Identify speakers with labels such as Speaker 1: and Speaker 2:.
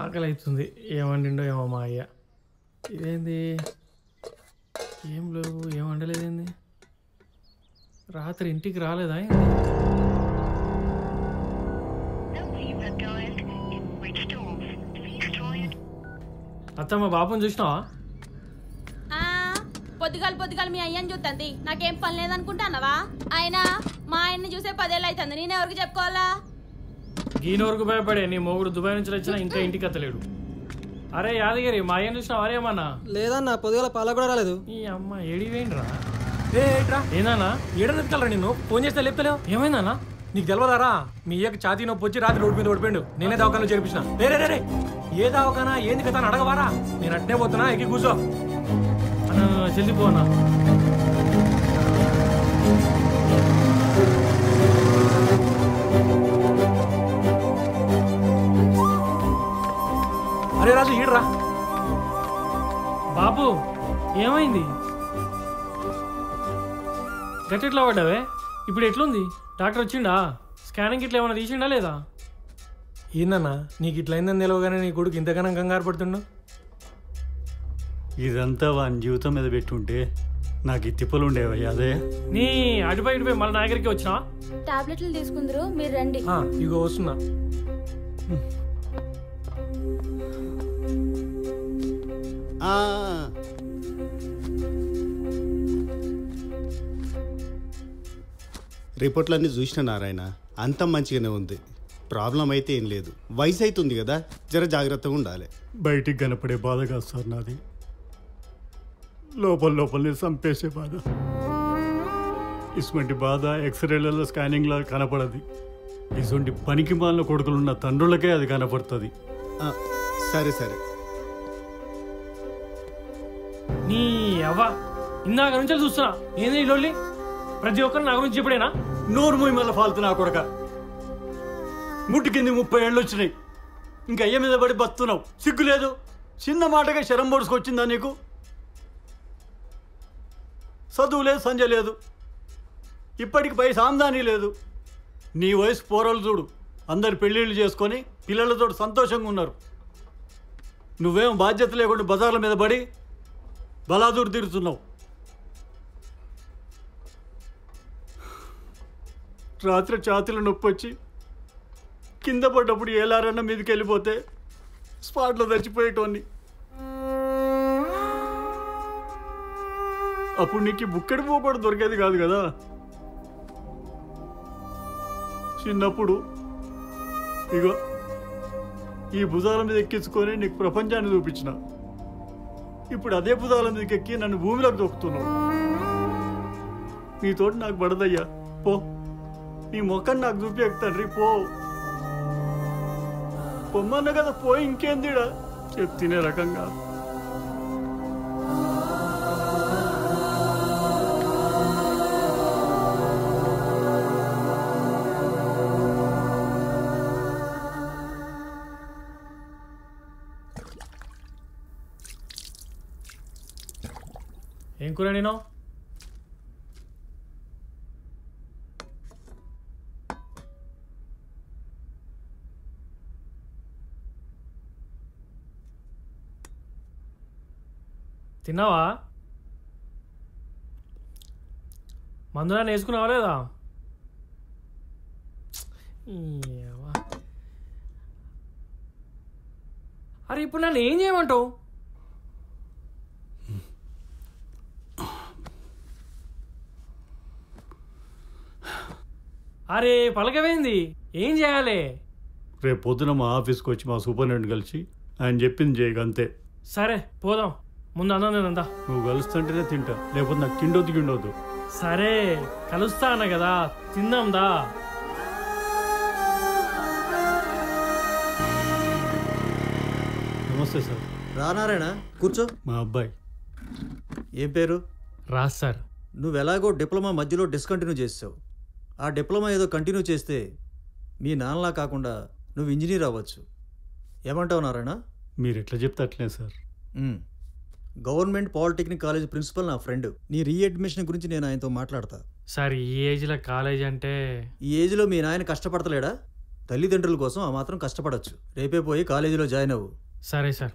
Speaker 1: ఆకలి అవుతుంది. ఏమండిండో ఏమో మా అయ్య. ఇదేంది ఏం లేవు, ఏం వండలేదేంది? రాత్రి ఇంటికి రాలేదా? అత్తమ్మ బాబుని చూసినావా?
Speaker 2: పొద్దుగాలు మీ అయ్యని చూస్తుంది. నాకేం పని లేదనుకుంటానవా? ఆయన మా ఆయన్ని చూసే 10 ఏళ్ళు అవుతుంది. నేను ఎవరికి చెప్పుకోవాలా?
Speaker 1: ఈయనవరకు భయపడే నీ మొగుడు దుబాయ్ నుంచి వచ్చినా ఇంకా ఇంటికి అత్తలేడు. అరే యాదగిరి, మా అయ్యని చూసినావా? అరేమన్నా
Speaker 3: లేదన్నా, పొద్దుగాల పాల కూడా రాలేదు.
Speaker 1: ఈ అమ్మ ఏడివేండ్రా?
Speaker 3: ఏందన్నా ఏడనెత్తుకెళ్ళరా? నిన్ను ఫోన్ చేస్తే లేపుతలేవు.
Speaker 1: ఏమైందన్నా?
Speaker 3: నీకు తెలియదారా? మీ అయ్యకి ఛాతీ నొప్పి వచ్చి రాత్రి రోడ్డు మీద ఓడిపోయాడు. నేనే దవాఖానలో చేర్పించిన. రే ఏ దవాఖానా ఏంది కదా అని అడగవారా? నేను అట్నే పోతున్నా, ఎక్కి కూర్చో.
Speaker 1: చెల్లిపోనా?
Speaker 3: అరే రాజు ఈడరా.
Speaker 1: బాబు ఏమైంది? గట్టెట్లా పడ్డావే? ఇప్పుడు ఎట్లుంది? డాక్టర్ వచ్చిండా? స్కానింగ్ ఇట్లా ఏమైనా తీసిండా లేదా?
Speaker 3: ఏందన్నా నీకు ఇట్లా అయిందని తెలియగానే నీ కొడుకు ఇంతగానో కంగారు పడుతుండు?
Speaker 4: ఇదంతా వాని జీవితం మీద పెట్టుంటే నాకు ఈ తిప్పలు ఉండేవయ్యా. అదే
Speaker 1: నీ అటుపై ఇటుపై మళ్ళీ నా దగ్గరికి వచ్చినా?
Speaker 2: టాబ్లెట్లు తీసుకుందరు, మీరు రండి.
Speaker 3: ఇగో వస్తున్నా.
Speaker 5: రిపోర్ట్లన్నీ చూసిన నారాయణ, అంతా మంచిగానే ఉంది. ప్రాబ్లం అయితే ఏం లేదు. వయసు అవుతుంది కదా, జర జాగ్రత్తగా ఉండాలి.
Speaker 4: బయటికి కనపడే బాధ కాదు సార్ నాది, లోపలనే చంపేసే బాధ. ఇటువంటి బాధ ఎక్స్రేలలో స్కానింగ్లో కనపడది. ఇటువంటి పనికి మాలిన కొడుకులున్న తండ్రులకే అది కనపడుతుంది.
Speaker 5: సరే
Speaker 1: నీ అవ్వ ఇందాక నుంచి చూస్తున్నా. ఏంది ఈ లొల్లి? ప్రతి ఒక్కరు నా గురించి ఇప్పుడేనా?
Speaker 4: నోరు మూయి మళ్ళీ ఫాల్తు నా కొడక. ముట్టి కింది 30 ఏళ్ళు వచ్చినాయి, ఇంకా అయ్య మీద పడి బతున్నావు. సిగ్గు లేదు? చిన్న మాటగా శరం పొడుచుకొచ్చిందా నీకు? చదువు లేదు, సంజ లేదు, ఇప్పటికి పై సాందానీ లేదు. నీ వయసు పోరలు చూడు, అందరు పెళ్ళిళ్ళు చేసుకొని పిల్లలతో సంతోషంగా ఉన్నారు. నువ్వేం బాధ్యత లేకుండా బజార్ల మీద పడి బలాదూరు తిరుగుతున్నావు. రాత్రి ఛాతీలో నొప్పి వచ్చి కింద పడ్డప్పుడు ఏలారన్న మీదకి వెళ్ళిపోతే స్పాట్లో చచ్చిపోయేటోన్ని. అప్పుడు నీకు బుక్కడి పోకూడదు దొరికేది కాదు కదా. చిన్నప్పుడు ఇగో ఈ భుజాల మీద ఎక్కించుకొని నీకు ప్రపంచాన్ని చూపించిన. ఇప్పుడు అదే భుజాల మీదకి ఎక్కి నన్ను భూమిలోకి దొక్కుతున్నావు. నీతోటి నాకు పడదయ్యా, పో. నీ మొక్కని నాకు చూపి తండ్రి, పో. పొమ్మన్న కదా, పోయి ఇంకేందిడా చెప్తినే రకంగా.
Speaker 1: ఏం కూర నేను? తిన్నావా? మందునా వేసుకున్నావా లేదా? అరే ఇప్పుడు నన్ను ఏం చేయమంటావు? అరే పలకవేంది? ఏం చేయాలి?
Speaker 4: రేపు పొద్దున మా ఆఫీస్కి వచ్చి మా సూపరింటెండెంట్ కలిసి ఆయన చెప్పింది చేయక, అంతే.
Speaker 1: సరే పోదాం. ముందు అన్నా నేనందా.
Speaker 4: నువ్వు కలుస్తుంటేనే తింటా, లేకపోతే నాకు గిండొద్దు.
Speaker 1: సరే కలుస్తా అన్న కదా, తిందాందా.
Speaker 4: నమస్తే సార్.
Speaker 6: రానారాయణ, కూర్చో.
Speaker 4: మా అబ్బాయి.
Speaker 6: ఏం పేరు?
Speaker 1: రాజ్ సార్.
Speaker 6: నువ్వు ఎలాగో డిప్లొమా మధ్యలో డిస్కంటిన్యూ చేసావు. ఆ డిప్లొమా ఏదో కంటిన్యూ చేస్తే మీ నాన్నలా కాకుండా నువ్వు ఇంజనీర్ అవ్వచ్చు. ఏమంటావు నారాయణ?
Speaker 4: మీరు ఎట్లా చెప్తే అట్లే sir.
Speaker 6: Government polytechnic college principal నా ఫ్రెండ్. నీ రీఅడ్మిషన్ గురించి నేను ఆయనతో మాట్లాడతా.
Speaker 1: సార్ ఈ ఏజ్లో కాలేజ్ అంటే?
Speaker 6: ఈ ఏజ్లో మీ నాయన కష్టపడతలేడా? తల్లిదండ్రుల కోసం ఆ మాత్రం కష్టపడచ్చు. రేపే పోయి కాలేజీలో జాయిన్ అవ్వు.
Speaker 1: సరే సార్.